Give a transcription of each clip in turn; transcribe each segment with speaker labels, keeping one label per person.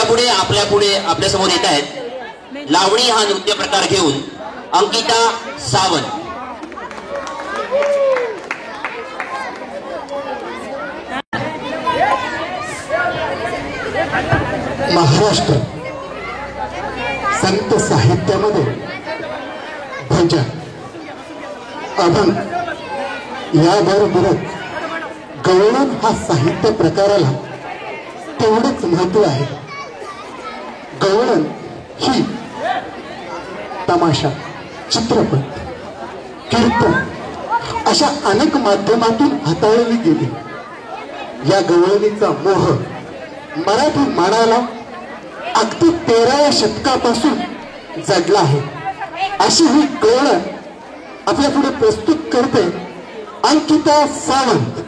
Speaker 1: आपल्या पुढे आपल्या समोर येत आहेत लावणी हा नृत्य प्रकार घेऊन अंकिता सावंत.
Speaker 2: महाराष्ट्र संत साहित्यामध्ये भजन अभंग याबरोबरच गवळण हा साहित्य प्रकाराला तेवढंच महत्व आहे. गवळण ही तमाशा, चित्रपट, कीर्तन अशा अनेक माध्यमातून हाताळली गेली. या गवळणीचा मोह मराठी मानाला अगदी 13व्या शतकापासून जडला आहे. अशी ही गवळण आपल्या पुढे प्रस्तुत करते अंकिता सावंत.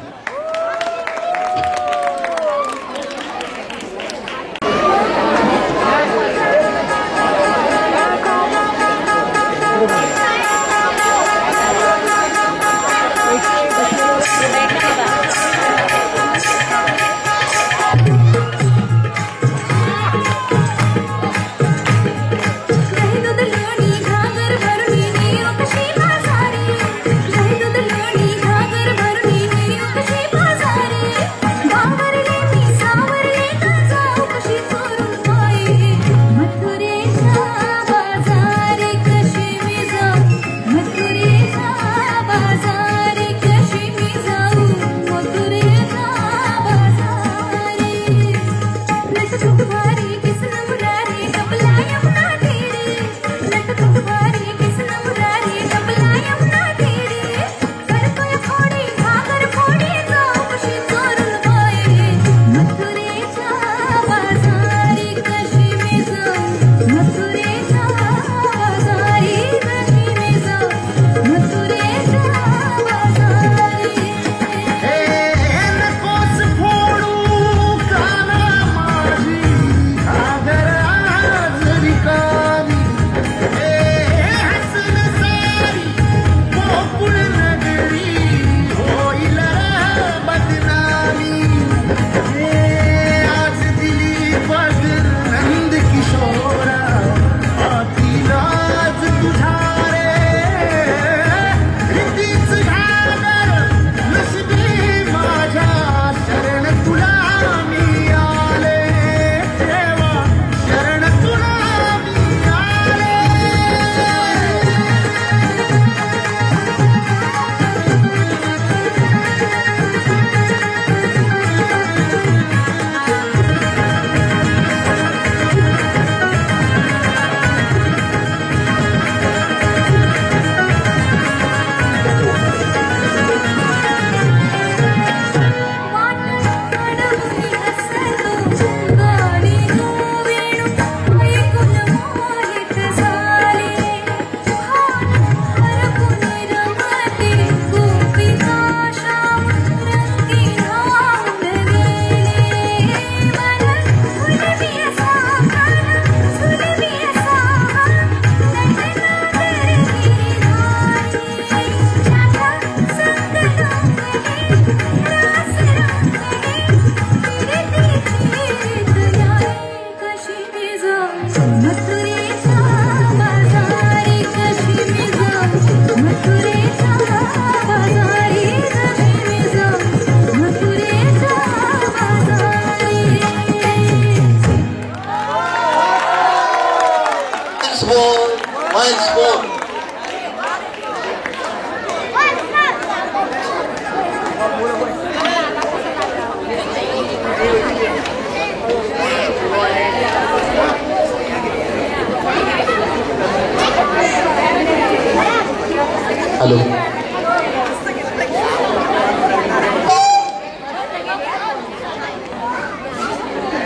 Speaker 1: हॅलो,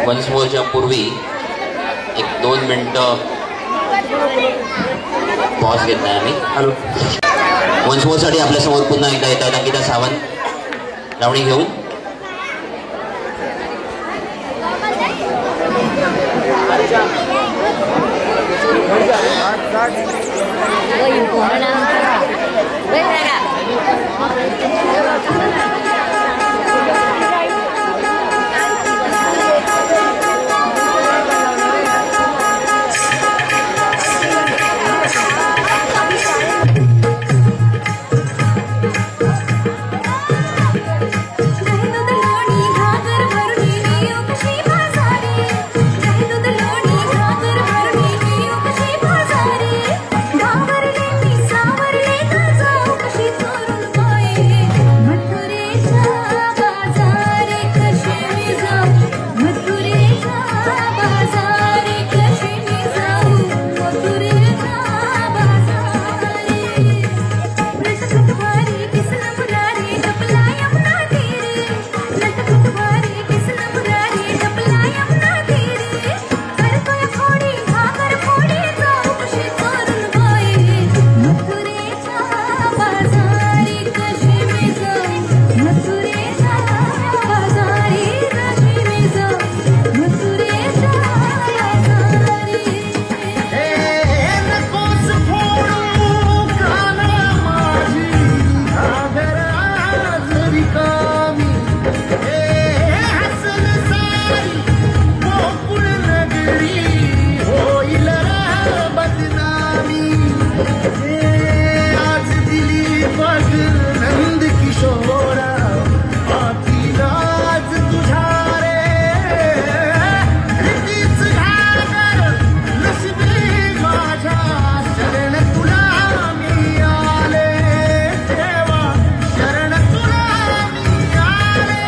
Speaker 1: वन्स मोरच्या पूर्वी 1-2 मिनिटं पॉज घेत नाही आम्ही. हॅलो, वन्स मोरसाठी आपल्यासमोर पुन्हा एकदा येत आहेत अंकिता सावंत लावणी घेऊन.
Speaker 3: बघ नंद किशोरा आती लाज तुझ्या रे प्रीतीच घागर नशिबी माझ्या शरण तुला मी आले देवा शरण तुला मी आले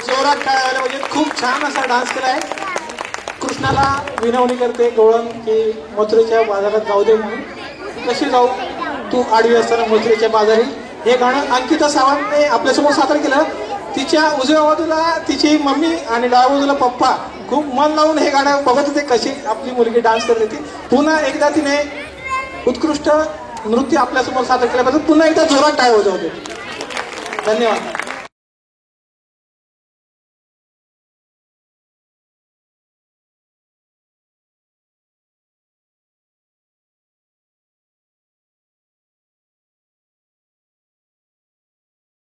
Speaker 4: जोरात टाळ्या म्हणजे खूप छान असा डान्स केलाय. कृष्णाला विनवणी करते गवळण की मथुरेच्या बाजारात जाऊ दे म्हणून. कशी जाऊ तू आडवी असताना मथुरेच्या बाजारी. हे गाणं अंकिता सावंतने आपल्यासमोर सादर केलं. तिच्या उजव्या बाजूला तिची मम्मी आणि डाव्या बाजूला पप्पा खूप मन लावून हे गाणं बघत होते कशी आपली मुलगी डान्स करत होती. पुन्हा एकदा तिने उत्कृष्ट नृत्य आपल्यासमोर सादर केल्याबद्दल पुन्हा एकदा जोरात टाळ्या वाजवते. धन्यवाद.